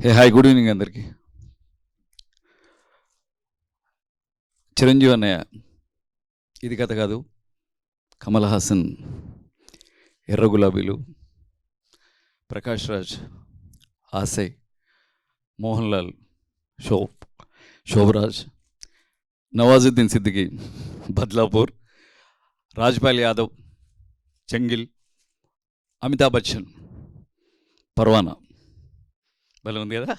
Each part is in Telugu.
హాయ్, గుడ్ ఈవినింగ్ అందరికీ. చిరంజీవి అన్నయ్య, ఇది కథ కాదు. కమల్ హాసన్ ఎర్ర గులాబీలు, ప్రకాష్ రాజ్ ఆశయ్, మోహన్ లాల్ శోభరాజ్, నవాజుద్దీన్ సిద్దికి బద్లాపూర్, రాజ్పాల్ యాదవ్ చెంగిల్, అమితాబ్ బచ్చన్ పర్వానా. భలే ఉంది కదా.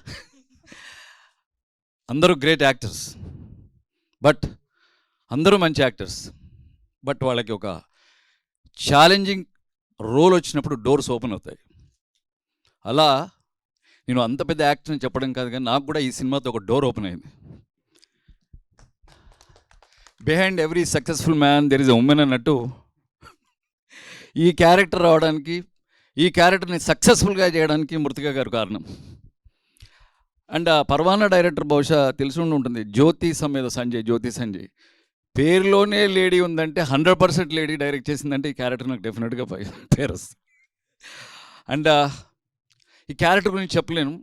అందరూ గ్రేట్ యాక్టర్స్, బట్ అందరూ మంచి యాక్టర్స్. బట్ వాళ్ళకి ఒక ఛాలెంజింగ్ రోల్ వచ్చినప్పుడు డోర్స్ ఓపెన్ అవుతాయి. అలా నేను అంత పెద్ద యాక్టర్ని చెప్పడం కాదు, కానీ నాకు కూడా ఈ సినిమాతో ఒక డోర్ ఓపెన్ అయింది. Behind every successful man there is a women అన్నట్టు, ఈ క్యారెక్టర్ రావడానికి, ఈ క్యారెక్టర్ని సక్సెస్ఫుల్గా చేయడానికి మృతిక గారు కారణం. అండ్ ఆ పర్వానా డైరెక్టర్ బహుశా తెలిసి ఉంటుంది, జ్యోతి సంజయ్. పేరులోనే లేడీ ఉందంటే 100% లేడీ డైరెక్ట్ చేసిందంటే ఈ క్యారెక్టర్ నాకు డెఫినెట్గా పేరు వస్తుంది. అండ్ ఈ క్యారెక్టర్ గురించి చెప్పలేను,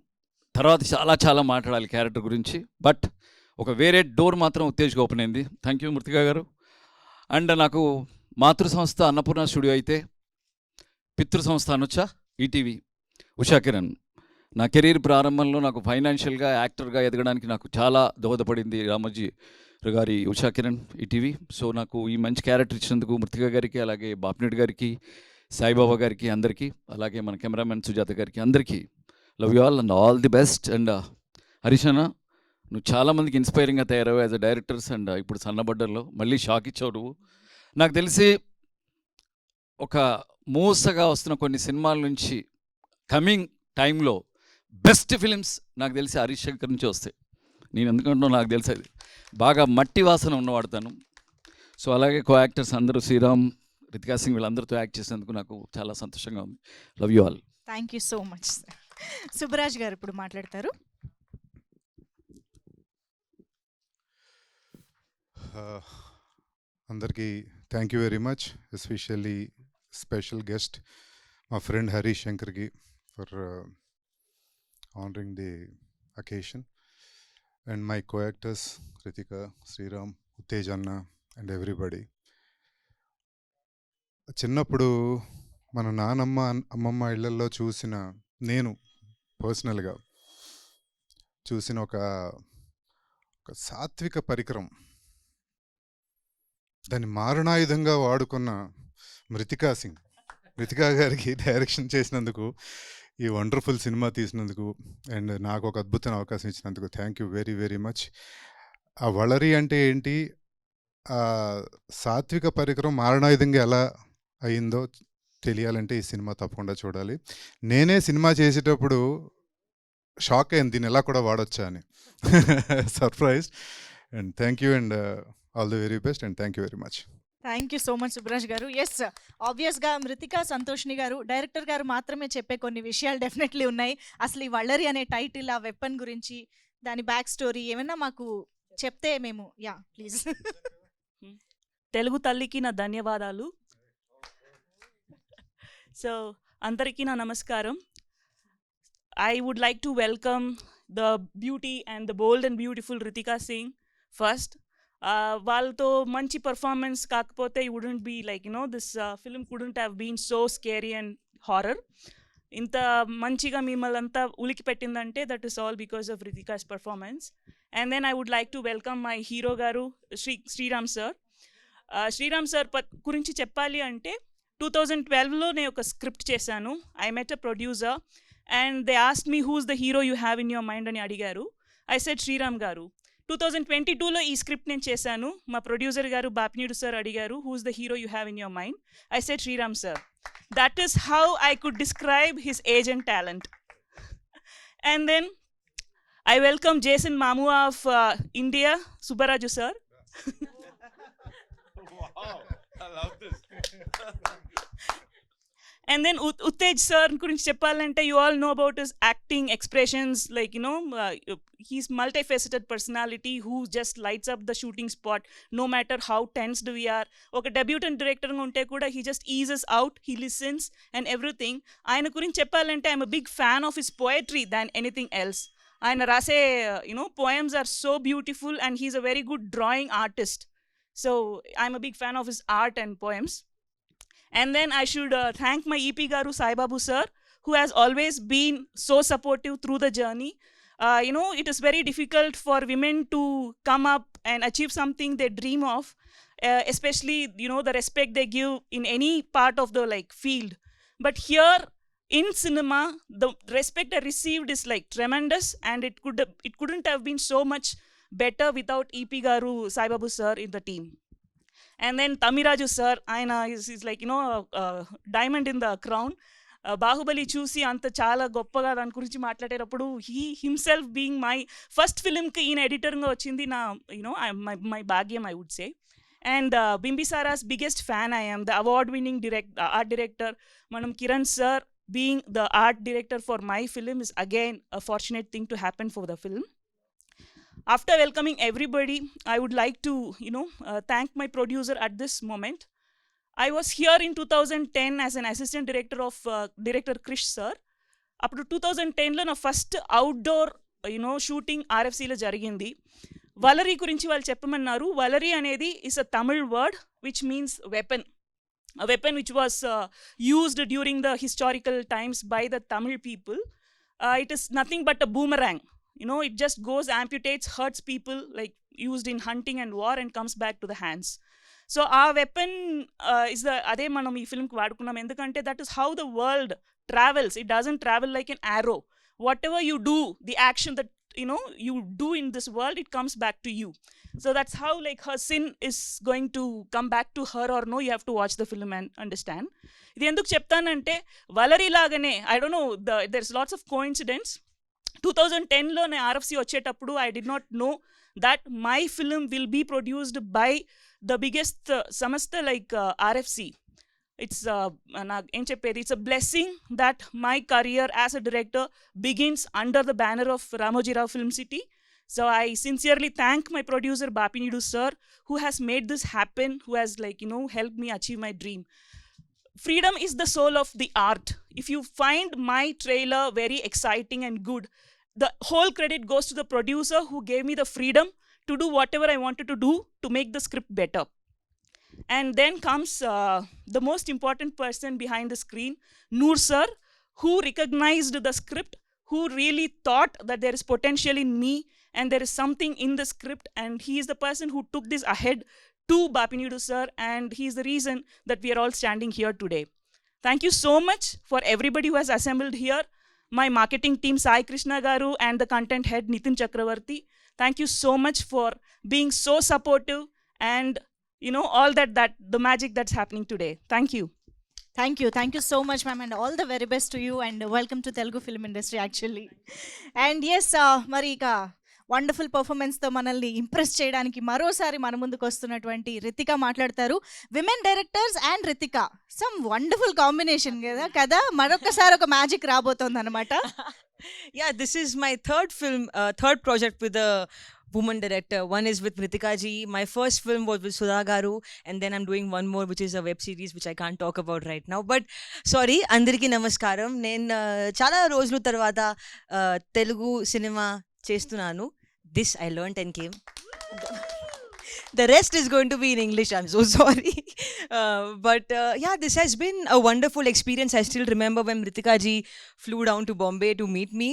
తర్వాత చాలా మాట్లాడాలి క్యారెక్టర్ గురించి. బట్ ఒక వేరే డోర్ మాత్రం ఉత్తేజ్గా ఓపెన్ అయింది. థ్యాంక్ యూ మృతిక గారు. అండ్ నాకు మాతృ సంస్థ అన్నపూర్ణ స్టూడియో అయితే, పితృ సంస్థ అనొచ్చా ఈటీవీ ఉషా కిరణ్. నా కెరీర్ ప్రారంభంలో నాకు ఫైనాన్షియల్గా యాక్టర్గా ఎదగడానికి నాకు చాలా దోహదపడింది రామోజీ గారి ఉషా కిరణ్ ఈటీవీ. సో నాకు ఈ మంచి క్యారెక్టర్ ఇచ్చినందుకు మృతిక గారికి, అలాగే బాపినెట్ గారికి, సాయిబాబా గారికి, అందరికీ, అలాగే మన కెమెరామెన్ సుజాత గారికి, అందరికీ love you all and all the best. And Harish అన్న, నువ్వు చాలామందికి ఇన్స్పైరింగ్గా తయారవు యాజ్ అ డైరెక్టర్స్. అండ్ ఇప్పుడు సన్నబడ్డర్లో మళ్ళీ షాక్ ఇచ్చావు నువ్వు. నాకు తెలిసి ఒక మూసగా వస్తున్న కొన్ని సినిమాల నుంచి కమింగ్ టైంలో బెస్ట్ ఫిలిమ్స్ నాకు తెలిసి హరీష్ శంకర్ నుంచి వస్తాయి. నేను ఎందుకంటున్నా నాకు తెలిసి అది బాగా మట్టి వాసన ఉన్నవాడతాను. సో అలాగే కో యాక్టర్స్ అందరూ శ్రీరామ్, రితికా సింగ్ వీళ్ళందరితో యాక్ట్ చేసేందుకు నాకు చాలా సంతోషంగా ఉంది. Love you all. Thank you so much. Subbaraj garu ఇప్పుడు మాట్లాడతారు. అందరికీ thank you very much, especially special guest మా ఫ్రెండ్ హరీష్ శంకర్కి for honoring the occasion, and my co-actors Ritika, Sriram, Uttej Anna and everybody. చిన్నప్పుడు మన నానమ్మ అమ్మమ్మ ఇళ్లలో చూసిన, నేను పర్సనల్గా చూసిన ఒక సాత్విక పరికరం, దాన్ని మారణాయుధంగా వాడుకున్న మృతికా గారికి డైరెక్షన్ చేసినందుకు, ఈ వండర్ఫుల్ సినిమా తీసినందుకు, అండ్ నాకు ఒక అద్భుతమైన అవకాశం ఇచ్చినందుకు thank you very very much. ఆ వలరి అంటే ఏంటి, ఆ సాత్విక పరికరం మారణాయుధంగా ఎలా అయిందో తెలియాలంటే ఈ సినిమా తప్పకుండా చూడాలి. నేనే సినిమా చేసేటప్పుడు షాక్ అయ్యింది, దీన్ని ఎలా కూడా వాడొచ్చా అని. Surprise. And thank you and all the very best and thank you very much. Thank you so much Subbaraj గారు. ఎస్, ఆబ్వియస్గా మృతికా సంతోష్ని గారు, డైరెక్టర్ గారు మాత్రమే చెప్పే కొన్ని విషయాలు డెఫినెట్లీ ఉన్నాయి. అసలు ఈ వల్లరి అనే టైటిల్, ఆ వెపన్ గురించి, దాని బ్యాక్ స్టోరీ ఏమైనా మాకు చెప్తే మేము ప్లీజ్. తెలుగు తల్లికి నా ధన్యవాదాలు. సో అందరికీ నా నమస్కారం. I would like to welcome the beauty and the bold and beautiful Ritika Singh first. వాళ్ళతో మంచి పర్ఫార్మెన్స్ కాకపోతే you wouldn't be like this film couldn't have been so scary and horror. ఇంత మంచిగా మిమ్మల్ని అంతా ఉలికి పెట్టిందంటే that is all because of Ritika's performance. And then I would like to welcome my hero garu Sriram sir. Sriram sir గురించి చెప్పాలి అంటే 2012లో నేను ఒక స్క్రిప్ట్ చేశాను. I met a producer and they asked me who's the hero you have in your mind అని అడిగారు. ఐ సెడ్ శ్రీరామ్ గారు. 2022లో ఈ స్క్రిప్ట్ నేను చేశాను. మా ప్రొడ్యూసర్ గారు బాపినీడు సార్ అడిగారు, who's the hero you have in your mind. I said Sriram sir. That is how I could describe his age and talent. And then I welcome Jason మాము of India, Subbaraju sir. And then Uttej sir gurinchi cheppalante, you all know about his acting expressions, like, you know, he's multifaceted personality who just lights up the shooting spot no matter how tensed we are. Oka debutant director ga unte kuda he just eases out, he listens and everything. Ayana gurinchi cheppalante, I'm a big fan of his poetry than anything else. Ayana rase, you know, poems are so beautiful, and he's a very good drawing artist. So I'm a big fan of his art and poems. And then I should thank my EP Garu Sai Babu sir, who has always been so supportive through the journey. You know, it is very difficult for women to come up and achieve something they dream of, especially, you know, the respect they give in any part of the like field. But here in cinema, the respect I received is like tremendous, and it couldn't have been so much better without EP Garu Sai Babu sir in the team. And then Tamiraju sir, ఆయన is like, you know, diamond in the crown. Baahubali చూసి అంత చాలా గొప్పగా దాని గురించి మాట్లాడేటప్పుడు he himself being my first ఫిలింకి ఈయన ఎడిటర్గా వచ్చింది నా, యూనో, మై భాగ్యం, I would say. And Bimbisara's biggest fan I am, the award winning art director మనం Kiran sir being the art director for my film is again a fortunate thing to happen for the film. After welcoming everybody, I would like to, you know, thank my producer at this moment. I was here in 2010 as an assistant director of director Krish sir. అప్పుడు 2010లో నా ఫస్ట్ అవుట్డోర్, యూనో, షూటింగ్ ఆర్ఎఫ్సీలో జరిగింది. వలరీ గురించి వాళ్ళు చెప్పమన్నారు. వలరీ అనేది is a Tamil word which means weapon. A weapon which was used during the historical times by the Tamil people. It is nothing but a boomerang. You know, it just goes, amputates, hurts people, like used in hunting and war, and comes back to the hands. So our weapon is the ade manam ee film ki vadukunnam, endukante that is how the world travels. It doesn't travel like an arrow. Whatever you do, the action that, you know, you do in this world, it comes back to you. So that's how, like, her sin is going to come back to her or no. You have to watch the film and understand. ఇది ఎందుకు చెప్తానంటే, వలరీ లాగానే, I don't know, there's lots of coincidence. 2010లో నేను ఆర్ఎఫ్సి వచ్చేటప్పుడు I did not know that my film will be produced by the biggest samastha like RFC. It's ఏం చెప్పేది, it's a blessing that my career as a director begins under the banner of Ramoji Rao Film City. So I sincerely thank my producer Bapinidu sir, who has made this happen, who has, like, you know, helped me achieve my dream. Freedom is the soul of the art. If you find my trailer very exciting and good, the whole credit goes to the producer who gave me the freedom to do whatever I wanted to do to make the script better. And then comes the most important person behind the screen, Noor sir, who recognized the script, who really thought that there is potential in me and there is something in the script, and he is the person who took this ahead to Bapinidu sir, and he is the reason that we are all standing here today. Thank you so much for everybody who has assembled here. My marketing team, Sai Krishna Garu, and the content head, Nitin Chakravarti. Thank you so much for being so supportive and, you know, all that the magic that's happening today. Thank you. Thank you so much, ma'am, and all the very best to you, and welcome to Telugu film industry actually. And yes, మరి ఇక వండర్ఫుల్ పర్ఫార్మెన్స్తో మనల్ని ఇంప్రెస్ చేయడానికి మరోసారి మన ముందుకు వస్తున్నటువంటి రితిక మాట్లాడతారు. Women directors and Ritika, some wonderful combination కదా, మరొకసారి ఒక మ్యాజిక్ రాబోతోంది అనమాట. Yeah, this is my third film, third project with a woman director. One is with Ritika ji. My first film was with Sudha Garu, and then I'm doing one more which is a web series which I can't talk about right now. But sorry, andariki namaskaram. Nen chala rojulu tarvata Telugu cinema chestunnanu. This I learnt and came. The rest is going to be in English. I'm so sorry. But yeah, this has been a wonderful experience. I still remember when Ritika ji flew down to Bombay to meet me.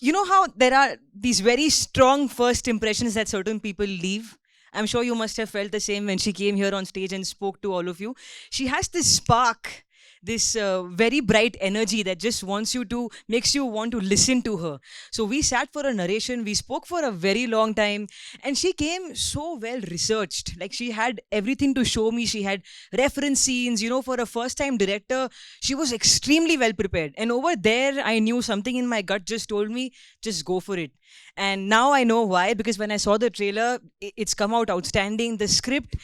You know how there are these very strong first impressions that certain people leave? I'm sure you must have felt the same when she came here on stage and spoke to all of you. She has this spark, this very bright energy that just makes you want to listen to her. So we sat for a narration, we spoke for a very long time, and she came so well researched. Like, she had everything to show me. She had reference scenes, you know, for a first time director, she was extremely well prepared. And over there, I knew something in my gut just told me, just go for it. And now I know why, because when I saw the trailer, it's come out outstanding. The script,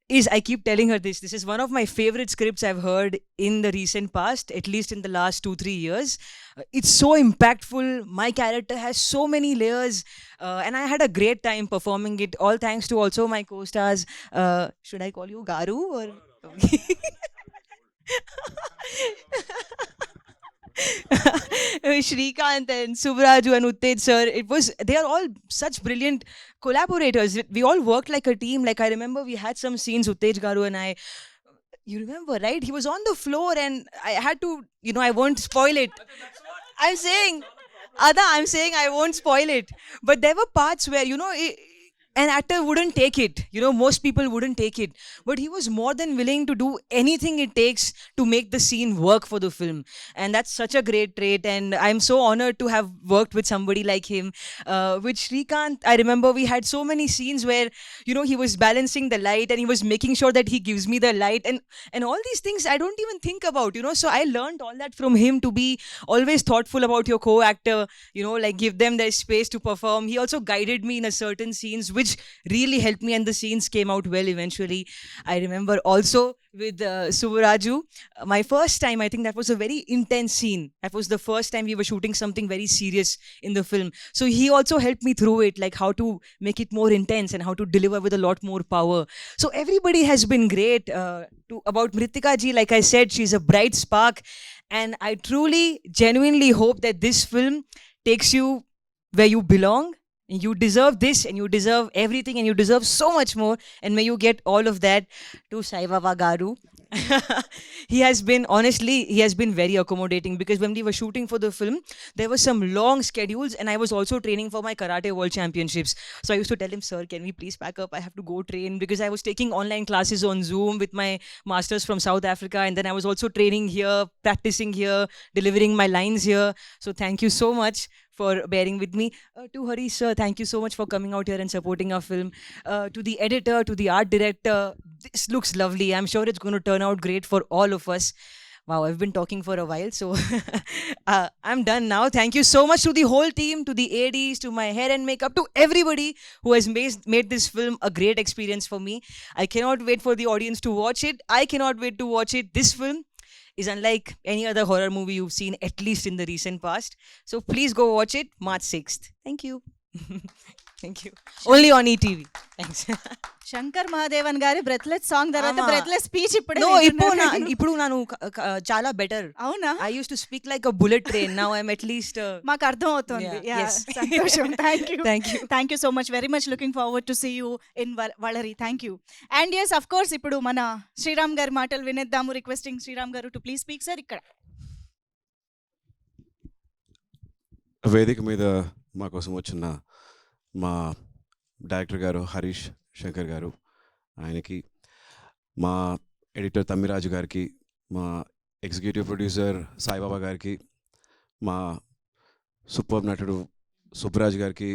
is I keep telling her this. This is one of my favorite scripts I've heard in the recent past, at least in the last 2-3 years. It's so impactful. My character has so many layers, and I had a great time performing it. All thanks to also my co-stars. Should I call you Garu or? Shrikant and Subraju and Uttej sir, they are all such brilliant collaborators. We all worked like a team. Like I remember we had some scenes, Uttej Garu and I. You remember, right? He was on the floor and I had to, I won't spoil it. I'm saying, I won't spoil it. But there were parts where, an actor wouldn't take it. Most people wouldn't take it. But he was more than willing to do anything it takes to make the scene work for the film. And that's such a great trait. And I'm so honored to have worked with somebody like him. With Shrikant, I remember we had so many scenes where, he was balancing the light and he was making sure that he gives me the light. And all these things I don't even think about, So I learned all that from him, to be always thoughtful about your co-actor, like give them their space to perform. He also guided me in a certain scenes, which really helped me, and the scenes came out well eventually. I remember also with Subraju, my first time, I think that was a very intense scene. That was the first time we were shooting something very serious in the film. So he also helped me through it, like how to make it more intense and how to deliver with a lot more power. So everybody has been great. About Mritika ji, like I said, she's a bright spark. And I truly, genuinely hope that this film takes you where you belong. You deserve this, and you deserve everything, and you deserve so much more. And may you get all of that. To Sai Baba Garu. He has been very accommodating, because when we were shooting for the film, there were some long schedules, and I was also training for my Karate World Championships. So I used to tell him, sir, can we please pack up? I have to go train, because I was taking online classes on Zoom with my masters from South Africa, and then I was also training here, practicing here, delivering my lines here. So thank you so much for bearing with me. To Harish sir, thank you so much for coming out here and supporting our film. To the editor, to the art director, this looks lovely. I'm sure it's going to turn out great for all of us. Wow, I've been talking for a while, so I'm done now. Thank you so much to the whole team, to the ADs, to my hair and makeup, to everybody who has made this film a great experience for me. I cannot wait for the audience to watch it. I cannot wait to watch it. This film is unlike any other horror movie you've seen, at least in the recent past. So please go watch it, March 6th. Thank you. Thank you. Only on ETV. Thanks. Shankar Mahadevan గారి బ్రెత్లెస్ సాంగ్ తర్వాత ఆమా. బ్రెత్లెస్ స్పీచ్ ఇప్పుడు No, ఇప్పుడు ನಾನು చాలా బెటర్. అవునా? I used to speak like a bullet train. Now I'm at least. మాకు అర్థం అవుతుంది. Yeah, yes. సంతోషం. Thank you. Thank you. Thank you so much. Very much looking forward to see you in Vaalari. Thank you. And yes, of course, ఇప్పుడు మన శ్రీరామ్ గారి మాటలు వినేద్దాము. రిక్వెస్టింగ్ శ్రీరామ్ గారు టు ప్లీజ్ స్పీక్ సార్ ఇక్కడ. వేదిక మీద మా కోసం వచ్చిన మా డైరెక్టర్ గారు హరీష్ శంకర్ గారు, ఆయనకి, మా ఎడిటర్ తమ్మిరాజు గారికి, మా ఎగ్జిక్యూటివ్ ప్రొడ్యూసర్ సాయిబాబా గారికి, మా సూపర్ నటుడు సుబ్బరాజు గారికి,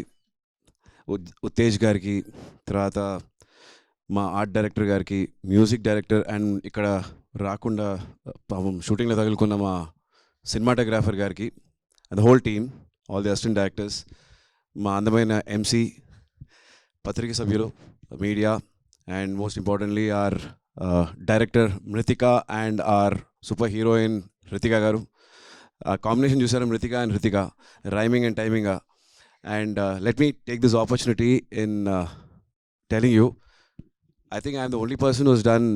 ఉత్తేజ్ గారికి, తర్వాత మా ఆర్ట్ డైరెక్టర్ గారికి, మ్యూజిక్ డైరెక్టర్ అండ్ ఇక్కడ రాకుండా పాపం షూటింగ్లో తగులుకున్న మా సినిమాటోగ్రాఫర్ గారికి, and the whole team, all the assistant directors, మా అందమైన ఎంసీ, పత్రిక సభ్యులు, media, and most importantly our director Mruthika and our super heroine Ritika garu. Combination చూసారు, Mruthika and Ritika, rhyming and timing. And let me take this opportunity in telling you, I think I'm the only person who's done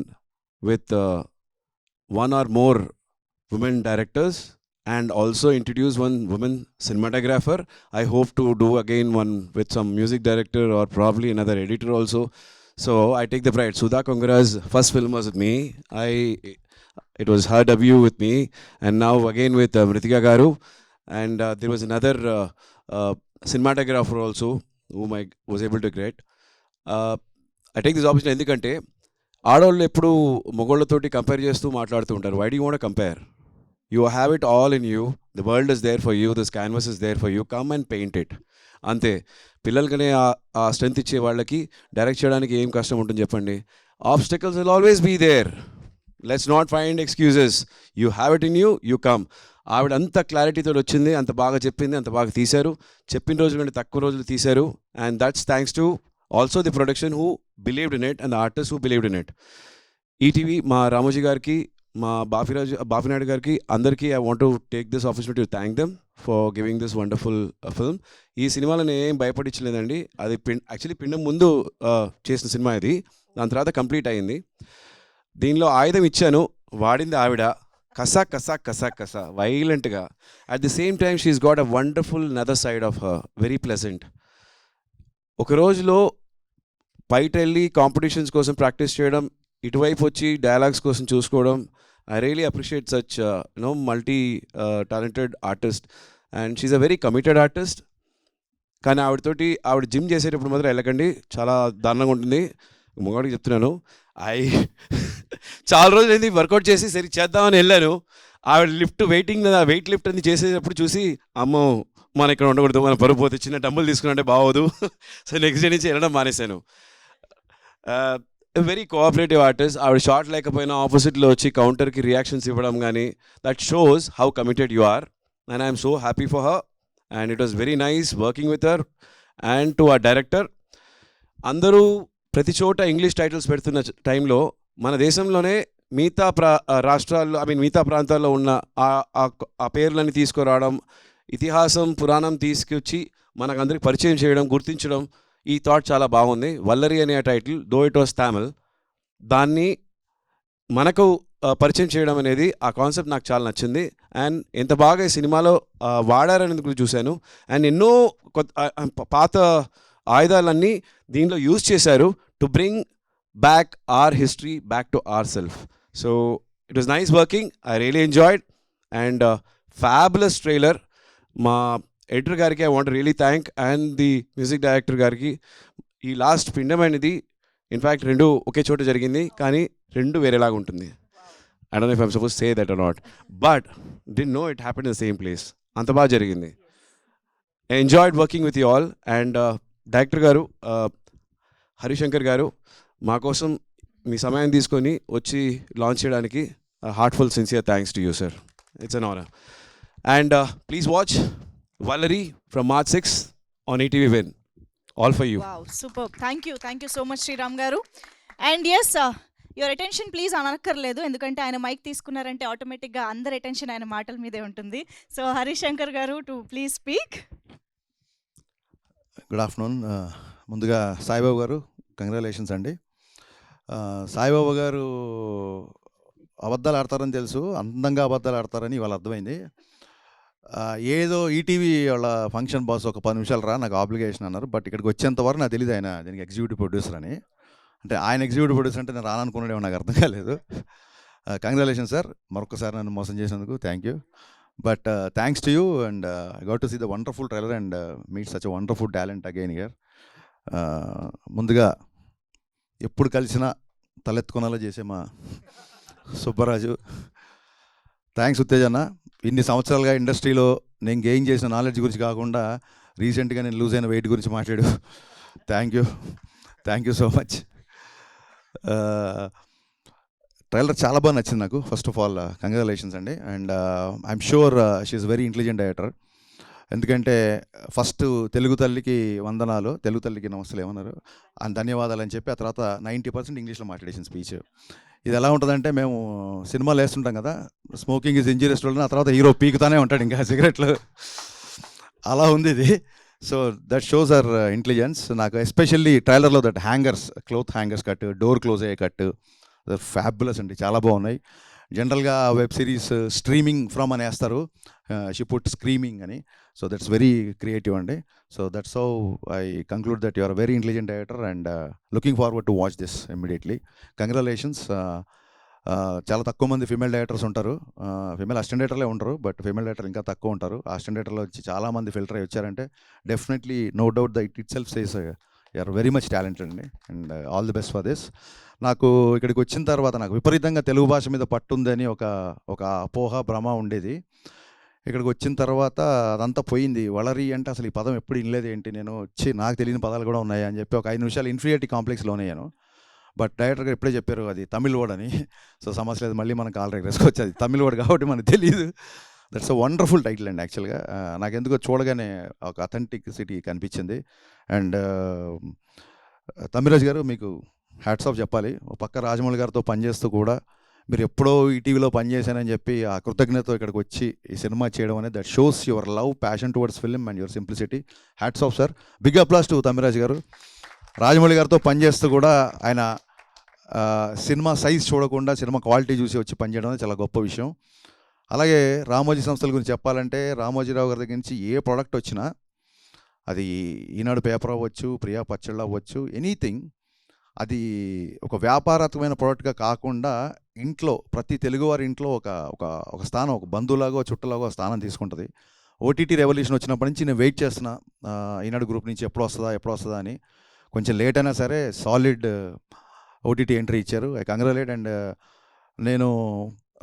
with one or more women directors and also introduce one woman cinematographer. I hope to do again one with some music director or probably another editor also. So I take the pride. Sudha Kongara's first film was with me. It was her debut with me, and now again with Mritika Garu. And there was another cinematographer also whom I was able to get. I take this opportunity ఎందుకంటే ఆడవాళ్ళు ఎప్పుడు మగవాళ్ళతోటి కంపేర్ చేస్తూ మాట్లాడుతూ ఉంటారు. Why do you want compare? You have it all in you, the world is there for you, this canvas is there for you, come and paint it. అంతే. పిల్లలకనే ఆ స్ట్రెంత్ ఇచ్చే వాళ్ళకి డైరెక్ట్ చేయడానికి ఏం కష్టం ఉంటుంది చెప్పండి? Obstacles will always be there. Let's not find excuses. You have it in you, you come. ఆవిడ అంత క్లారిటీతో వచ్చింది, అంత బాగా చెప్పింది, అంత బాగా తీశారు. చెప్పిన రోజుల కంటే తక్కువ రోజులు తీశారు. And that's thanks to also the production who believed in it and the artist who believed in it. ETV మా రామోజీ గారికి, మా బాపినాయుడు గారికి, అందరికీ I want to take this opportunity to thank them for giving this wonderful film. ఈ సినిమాలో నేను ఏం భయపడించలేదండి. అది యాక్చువల్లీ పిండం ముందు చేసిన సినిమా ఇది, దాని తర్వాత కంప్లీట్ అయ్యింది. దీనిలో ఆయుధం ఇచ్చాను, వాడింది ఆవిడ, కసా కసా కసా కసా వైలెంట్గా. At the same time she's got a wonderful other side of her, very pleasant. ఒక రోజులో బయట వెళ్ళి కాంపిటీషన్స్ కోసం ప్రాక్టీస్ చేయడం, ఇటువైపు వచ్చి డైలాగ్స్ కోసం చూసుకోవడం. I really appreciate such multi talented artist, and she's a very committed artist. కానీ ఆవిడ జిమ్ చేసేటప్పుడు మాత్రం వెళ్ళకండి, చాలా దారుణంగా ఉంటుంది. మొగాడికి చెప్తున్నాను. చాలా రోజులు అయింది వర్కౌట్ చేసి సరి చేద్దామని వెళ్ళాను. ఆవిడ వెయిట్ లిఫ్ట్ అని చేసేటప్పుడు చూసి, అమ్మో మనం ఇక్కడ ఉండకూడదు, మన పరుపు పోతే, చిన్న డబ్బులు తీసుకున్నట్టే బాగోదు. సో నెక్స్ట్ డే నుంచి వెళ్ళడం మానేశాను. Very cooperative artist. ఆవిడ షార్ట్ లేకపోయినా ఆపోజిట్లో వచ్చి కౌంటర్కి రియాక్షన్స్ ఇవ్వడం కానీ, that shows how committed you are, and I'm so happy for her, and it was very nice working with her and to our director. అందరూ ప్రతి చోట ఇంగ్లీష్ టైటిల్స్ పెడుతున్న టైంలో మన దేశంలోనే మిగతా రాష్ట్రాల్లో మిగతా ప్రాంతాల్లో ఉన్న ఆ పేర్లని తీసుకురావడం, ఇతిహాసం పురాణం తీసుకొచ్చి మనకందరికి పరిచయం చేయడం, గుర్తించడం, ఈ థాట్ చాలా బాగుంది. వల్లరి అనే title, though it was Tamil, దాన్ని మనకు పరిచయం చేయడం అనేది, ఆ కాన్సెప్ట్ నాకు చాలా నచ్చింది. అండ్ ఎంత బాగా ఈ సినిమాలో వాడారనేందుకు చూశాను. అండ్ ఎన్నో పాత ఆయుధాలన్నీ దీనిలో యూజ్ చేశారు to bring back our history back to our self. So it was nice working, I really enjoyed. And fabulous trailer. మా ఎడిటర్ గారికి I want really thank, and the music director గారికి. ఈ లాస్ట్ పిండం అనేది ఇన్ఫ్యాక్ట్ రెండు ఒకే చోట జరిగింది, కానీ రెండు వేరేలాగా ఉంటుంది. I don't know if I'm suppose say that are not, but did know it happen in the same place. అంత బాగా జరిగింది. I enjoyed working with you all. And director గారు హరిశంకర్ గారు, మా కోసం మీ సమయం తీసుకొని వచ్చి లాంచ్ చేయడానికి heartful sincere thanks to you sir. It's an honour. And please watch Valerie from March 6 on ETV Win. All for you. Wow, superb. Thank you so much Sriram garu. And yes, your attention please అనక్కర్లేదు, ఎందుకంటే ఆయన మైక్ తీసుకున్నారంటే ఆటోమేటిక్గా అందరి అటెన్షన్ ఆయన మాటల మీదే ఉంటుంది. సో హరిశంకర్ గారు to please speak. Good afternoon. ముందుగా సాయిబాబు గారు కంగ్రాచులేషన్స్ అండి. సాయిబాబా గారు అబద్ధాలు ఆడతారని తెలుసు, అందంగా అబద్ధాలు ఆడతారని ఇవాళ అర్థమైంది. ఏదో ఈటీవీ వాళ్ళ ఫంక్షన్ బాస్ ఒక 10 నిమిషాలు రా, నాకు ఆబ్లిగేషన్ అన్నారు. బట్ ఇక్కడికి వచ్చేంత వరకు నాకు తెలియదు ఆయన దీనికి ఎగ్జిక్యూటివ్ ప్రొడ్యూసర్ అని. అంటే ఆయన ఎగ్జిక్యూటివ్ ప్రొడ్యూసర్ అంటే నేను రాననుకున్నాడేమో, నాకు అర్థం కాలేదు. కంగ్రాచులేషన్ సార్, మరొకసారి నన్ను మోసం చేసినందుకు thank you. But thanks to you, and I got to see the wonderful trailer and meet such a wonderful talent again here. ముందుగా ఎప్పుడు కలిసినా తలెత్తుకునేలా చేసే మా సుబ్బరాజు, థ్యాంక్స్ ఉత్తేజన్న. ఇన్ని సంవత్సరాలుగా ఇండస్ట్రీలో నేను గెయిన్ చేసిన నాలెడ్జ్ గురించి కాకుండా రీసెంట్గా నేను లూజ్ అయిన వెయిట్ గురించి మాట్లాడు. Thank you so much. Trailer చాలా బాగా నచ్చింది నాకు. ఫస్ట్ ఆఫ్ ఆల్ కంగ్రాచులేషన్స్ అండి. And I'm sure she's very intelligent director. ఎందుకంటే ఫస్ట్ తెలుగు తల్లికి వందనాలు, తెలుగు తల్లికి నమస్తలు ఏమన్నారు అని ధన్యవాదాలు అని చెప్పి, ఆ తర్వాత 90% ఇంగ్లీష్లో మాట్లాడేసిన స్పీచ్. ఇది ఎలా ఉంటుందంటే, మేము సినిమాలు వేస్తుంటాం కదా, స్మోకింగ్ ఈజ్ ఇంజూరియస్ టు, ఆ తర్వాత హీరో పీకుతానే ఉంటాడు ఇంకా సిగరెట్లు, అలా ఉంది ఇది. So that shows our intelligence. నాకు ఎస్పెషల్లీ ట్రైలర్లో that hangers, cloth hangers cut, door close అయ్యే కట్, ఫ్యాబులస్ అండి, చాలా బాగున్నాయి. జనరల్గా వెబ్ సిరీస్ స్ట్రీమింగ్ ఫ్రమ్ అని వేస్తారు, షీ పుట్ స్క్రీమింగ్ అని. సో దట్స్ వెరీ క్రియేటివ్ అండి. So that's how I conclude that you are very intelligent director and looking forward to watch this immediately. Congratulations. చాలా తక్కువ మంది ఫీమేల్ డైరెక్టర్స్ ఉంటారు, ఫీమేల్ అసిస్టెంట్ డైరెక్టర్లే ఉంటారు, బట్ ఫీమేల్ డైరెక్టర్ ఇంకా తక్కువ ఉంటారు. అసిస్టెంట్ డైరెక్టర్లో వచ్చి చాలామంది ఫిల్టర్ అయ్యి వచ్చారంటే definitely no doubt that itself says you are very much talented అండి, and all the best for this. నాకు ఇక్కడికి వచ్చిన తర్వాత నాకు విపరీతంగా తెలుగు భాష మీద పట్టుందని ఒక అపోహ భ్రమ ఉండేది. ఇక్కడికి వచ్చిన తర్వాత అదంతా పోయింది. వలరి అంటే అసలు ఈ పదం ఎప్పుడు వినలేదు ఏంటి, నేను వచ్చి నాకు తెలియని పదాలు కూడా ఉన్నాయి అని చెప్పి ఒక 5 నిమిషాలు ఇన్ఫీరియారిటీ కాంప్లెక్స్లోనే అయ్యాను. బట్ డైరెక్టర్ గారు ఎప్పుడే చెప్పారు అది తమిళ్ వర్డ్ అని. సో సమస్య లేదు, మళ్ళీ మనకు ఆల్రెడీ రెస్కొచ్చి అది తమిళ్ వర్డ్ కాబట్టి మనకు తెలియదు. దట్స్ అ వండర్ఫుల్ టైటిల్ అండి. యాక్చువల్గా నాకు ఎందుకో చూడగానే ఒక అథెంటిసిటీ కనిపించింది. అండ్ తమ్మిరాజు గారు మీకు హ్యాట్స్ ఆఫ్ చెప్పాలి. ఒక పక్క రాజమౌళి గారితో పనిచేస్తూ కూడా మీరు ఎప్పుడో ఈటీవీలో పనిచేశానని చెప్పి ఆ కృతజ్ఞతతో ఇక్కడికి వచ్చి ఈ సినిమా చేయడం అనేది that shows your love, passion towards film and your simplicity. Hats off sir. Big applause to Tammiraju గారు. రాజమౌళి గారితో పనిచేస్తూ కూడా ఆయన సినిమా సైజ్ చూడకుండా సినిమా క్వాలిటీ చూసి వచ్చి పనిచేయడం అనేది చాలా గొప్ప విషయం. అలాగే రామోజీ సంస్థల గురించి చెప్పాలంటే రామోజీరావు గారి దగ్గర నుంచి ఏ ప్రోడక్ట్ వచ్చినా అది ఈనాడు పేపర్ అవ్వచ్చు, ప్రియా పచ్చళ్ళు అవ్వచ్చు, ఎనీథింగ్, అది ఒక వ్యాపారాత్మకమైన ప్రోడక్ట్గా కాకుండా ఇంట్లో ప్రతి తెలుగువారి ఇంట్లో ఒక ఒక ఒక స్థానం, ఒక బంధువులాగో చుట్టలాగో స్థానం తీసుకుంటుంది. ఓటీటీ రెవల్యూషన్ వచ్చినప్పటి నుంచి నేను వెయిట్ చేస్తున్నా ఈనాడు గ్రూప్ నుంచి ఎప్పుడు వస్తుందా అని. కొంచెం లేట్ అయినా సరే సాలిడ్ ఓటీటీ ఎంట్రీ ఇచ్చారు. I congratulate. అండ్ నేను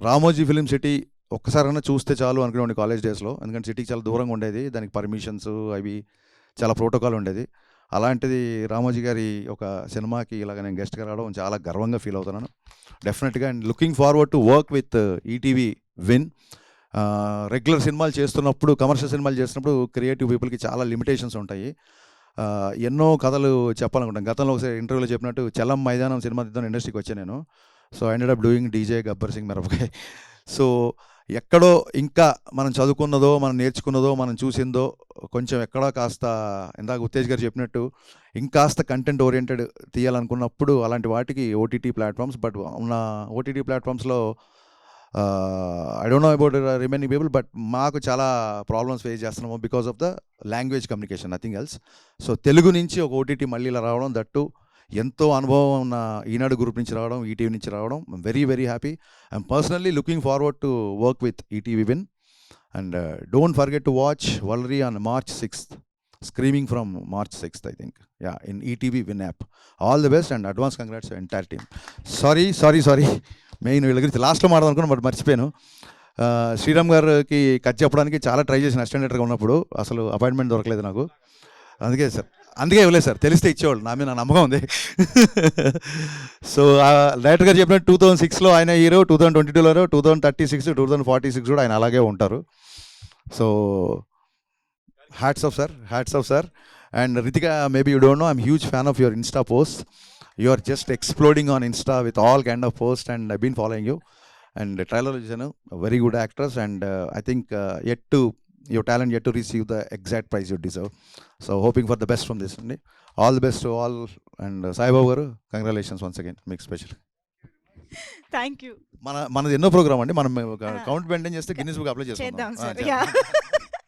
రామోజీ ఫిలిం సిటీ ఒక్కసారైనా చూస్తే చాలు అనుకునేవాడిని కాలేజ్ డేస్లో. ఎందుకంటే సిటీకి చాలా దూరంగా ఉండేది, దానికి పర్మిషన్స్ అవి చాలా ప్రోటోకాల్ ఉండేది. అలాంటిది రామోజీ గారి ఒక సినిమాకి ఇలాగ నేను గెస్ట్గా రావడం చాలా గర్వంగా ఫీల్ అవుతున్నాను డెఫినెట్గా. And looking forward to work with ETV win. Regular సినిమాలు చేస్తున్నప్పుడు, కమర్షియల్ సినిమాలు చేస్తున్నప్పుడు క్రియేటివ్ పీపుల్కి చాలా లిమిటేషన్స్ ఉంటాయి. ఎన్నో కథలు చెప్పాలనుకుంటాను. గతంలో ఒకసారి ఇంటర్వ్యూలో చెప్పినట్టు చలం మైదానం సినిమా తీద్దాం ఇండస్ట్రీకి వచ్చాను నేను. So I ended up doing DJ Gabbar Singh మిరపకాయ్. So ఎక్కడో ఇంకా మనం చదువుకున్నదో, మనం నేర్చుకున్నదో, మనం చూసిందో కొంచెం ఎక్కడో కాస్త ఇందాక ఉత్తేజ్ గారు చెప్పినట్టు ఇంకాస్త కంటెంట్ ఓరియంటెడ్ తీయాలనుకున్నప్పుడు అలాంటి వాటికి ఓటీటీ ప్లాట్ఫామ్స్. బట్ ఉన్న ఓటీటీ ప్లాట్ఫామ్స్లో I don't know about remaining people, but మాకు చాలా ప్రాబ్లమ్స్ ఫేస్ చేస్తున్నాము because of the language communication, nothing else. So Telugu నుంచి ఒక ఓటీటీ మళ్ళీ ఇలా రావడం, దట్టు ఎంతో అనుభవం ఉన్న ఈనాడు గ్రూప్ నుంచి రావడం, ఈటీవీ నుంచి రావడం, I'm very very happy. I am personally looking forward to work with ETV win. And don't forget to watch Valari on March 6th, streaming from March 6th, I think. Yeah, in ETV Win app. All the best and advance congrats to entire team. Sorry. Main వీళ్ళ గురించి లాస్ట్లో మాట్లాడుకున్నాను, బట్ మర్చిపోయాను. శ్రీరామ్ గారికి కట్ చెప్పడానికి చాలా ట్రై చేసిన అసిస్టెంట్ ఉన్నప్పుడు, అసలు అపాయింట్మెంట్ దొరకలేదు నాకు. అందుకే ఇవ్వలేదు సార్, తెలిస్తే ఇచ్చేవాళ్ళు, నా మీద నా నమ్మకం ఉంది. సో డైరెక్టర్ గారు చెప్పినట్టు 2006లో ఆయన హీరో, 2022లో 2036, 2046 కూడా ఆయన అలాగే ఉంటారు. So hats off sir. And Ritika, maybe you don't know, I'm huge fan of your Insta post. You are just exploding on Insta with all kind of posts, and I've been following you. And trailer is a very good actress, and I think your talent yet to receive the exact prize you deserve. So hoping for the best from this. All the best to all, and Sai Babu garu, congratulations once again. Make special. Thank you. మనది ఎన్నో ప్రోగ్రామ్ అండి, మనం కౌంట్ మెయింటైన్ చేస్తే గిన్నిస్ బుక్ అప్లై చేద్దాం సార్. చేసుకుందాం.